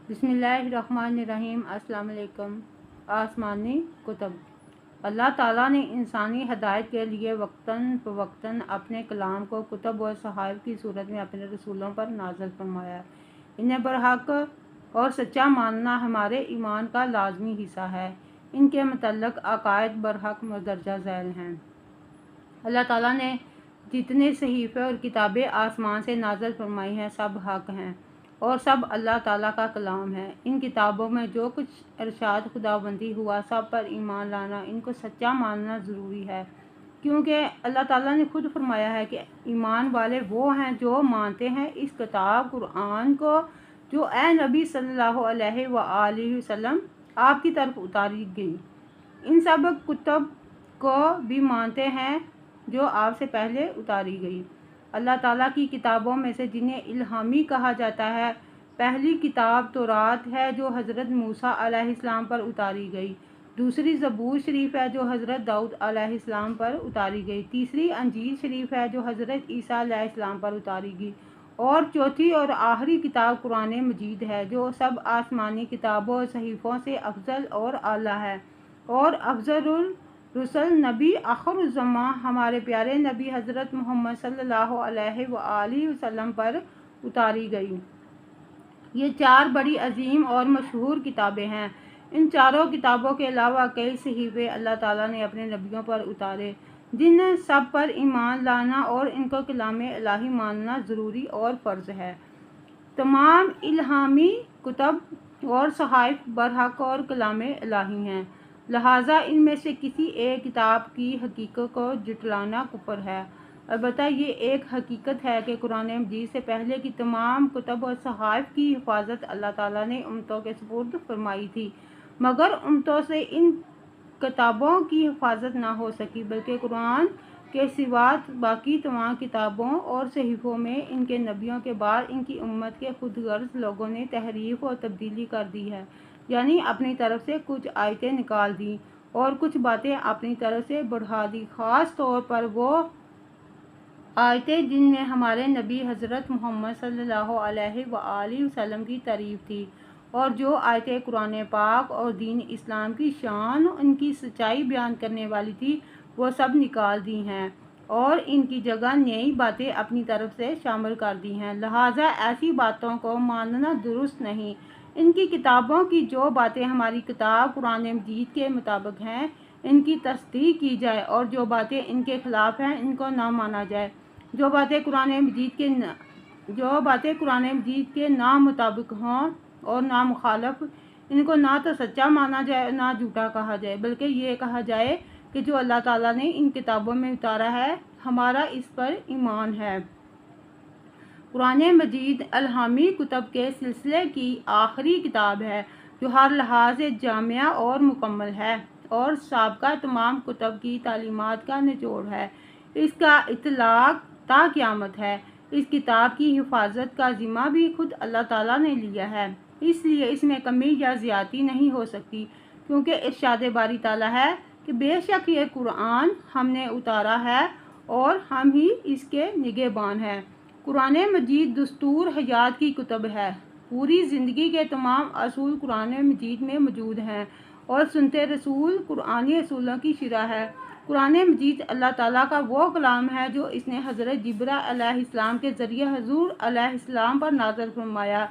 बिस्मिल्लाहिर्रहमानिर्रहीम। अस्सलाम वालेकुम। आसमानी कुतब। अल्लाह ताला ने इंसानी हदायत के लिए वक्तन फ़वक्तन अपने कलाम को कुतब और सहाइफ की सूरत में अपने रसूलों पर नाज़िल फरमाया। इन्हें बरहक और सच्चा मानना हमारे ईमान का लाजमी हिस्सा है। इनके मतलब अकायद बरहक मदरजा झैल हैं। अल्लाह ताला ने जितने सहीफ़े और किताबें आसमान से नाज़िल फरमाई हैं सब हक हैं और सब अल्लाह ताला का कलाम है। इन किताबों में जो कुछ इरशाद खुदाबंदी हुआ सब पर ईमान लाना, इनको सच्चा मानना ज़रूरी है, क्योंकि अल्लाह ताला ने खुद फरमाया है कि ईमान वाले वो हैं जो मानते हैं इस किताब कुरान को जो ए नबी सल्लल्लाहु अलैहि वसल्लम आपकी तरफ उतारी गई। इन सब कुतब को भी मानते हैं जो आपसे पहले उतारी गई। अल्लाह ताला की किताबों में से जिन्हें इल्हामी कहा जाता है, पहली किताब तौरात है जो हज़रत मूसा अलैहिस्सलाम पर उतारी गई। दूसरी ज़बूर शरीफ है जो हज़रत दाऊद अलैहिस्सलाम पर उतारी गई। तीसरी अंजील शरीफ है जो हज़रत ईसा अलैहिस्सलाम पर उतारी गई। और चौथी और आखिरी किताब कुरान मजीद है जो सब आसमानी किताबों और सहीफ़ों से अफजल और आला है और अफजलुल रसूल नबी आखिरुज़्ज़मा हमारे प्यारे नबी हज़रत मोहम्मद सल्लल्लाहु अलैहि वसल्लम पर उतारी गई। ये चार बड़ी अजीम और मशहूर किताबें हैं। इन चारों किताबों के अलावा कई सहीफ़े अल्लाह ताला ने अपने नबियों पर उतारे, जिन सब पर ईमान लाना और इनको कलाम इलाही मानना ज़रूरी और फ़र्ज़ है। तमाम इल्हामी कुतब और सहाइफ बरहक और कलाम इलाही हैं, लिहाजा इनमें से किसी एक किताब की हकीकत को जुटलाना कुफर है। अलबत्ता ये एक हकीकत है कि कुरान मजीद से पहले की तमाम कुतब और सहाइफ की हिफाजत अल्लाह ताला ने उम्मतों के सुपुर्द फरमाई थी, मगर उम्मतों से इन किताबों की हिफाजत ना हो सकी, बल्कि कुरान के सिवा बाकी तमाम किताबों और सहीफ़ों में इनके नबियों के बाद इनकी उम्मत के खुदगर्ज लोगों ने तहरीफ और तब्दीली कर दी है, यानी अपनी तरफ से कुछ आयतें निकाल दी और कुछ बातें अपनी तरफ से बढ़ा दी। ख़ास तौर पर वो आयतें जिनमें हमारे नबी हज़रत मोहम्मद सल्लल्लाहु अलैहि वसल्लम की तारीफ़ थी और जो आयतें कुरान पाक और दीन इस्लाम की शान उनकी सच्चाई बयान करने वाली थी वो सब निकाल दी हैं और इनकी जगह नई बातें अपनी तरफ से शामिल कर दी हैं। लिहाजा ऐसी बातों को मानना दुरुस्त नहीं। इनकी किताबों की जो बातें हमारी किताब कुरान मजीद के मुताबिक हैं इनकी तस्दीक की जाए और जो बातें इनके ख़िलाफ़ हैं इनको ना माना जाए। जो बातें कुरान मजीद के ना मुताबिक हों और ना मुखालफ, इनको ना तो सच्चा माना जाए ना झूठा कहा जाए, बल्कि ये कहा जाए कि जो अल्लाह ताला ने इन किताबों में उतारा है हमारा इस पर ईमान है। कुरान मजीद इल्हामी कुतब के सिलसिले की आखिरी किताब है जो हर लिहाज से जामिया और मुकम्मल है और साबका तमाम कुतब की तालीमात का निचोड़ है। इसका इतलाक़ ता क़यामत है। इस किताब की हिफाजत का ज़िम्मा भी खुद अल्लाह ताला ने लिया है, इसलिए इसमें कमी या ज़्यादती नहीं हो सकती, क्योंकि इरशाद बारी ताला है कि बेशक ये कुरान हमने उतारा है और हम ही इसके निगहबान हैं। कुरान मजीद दस्तूर हयात की कुतब है। पूरी ज़िंदगी के तमाम असूल कुरान मजीद में मौजूद हैं और सुन्नते रसूल कुरानी असूलों की शरह है। कुरान मजीद अल्लाह ताला का वो कलाम है जो इसने हज़रत जिब्राइल अलैहिस्सलाम के ज़रिए हुज़ूर अलैहिस्सलाम पर नाज़िल फरमाया।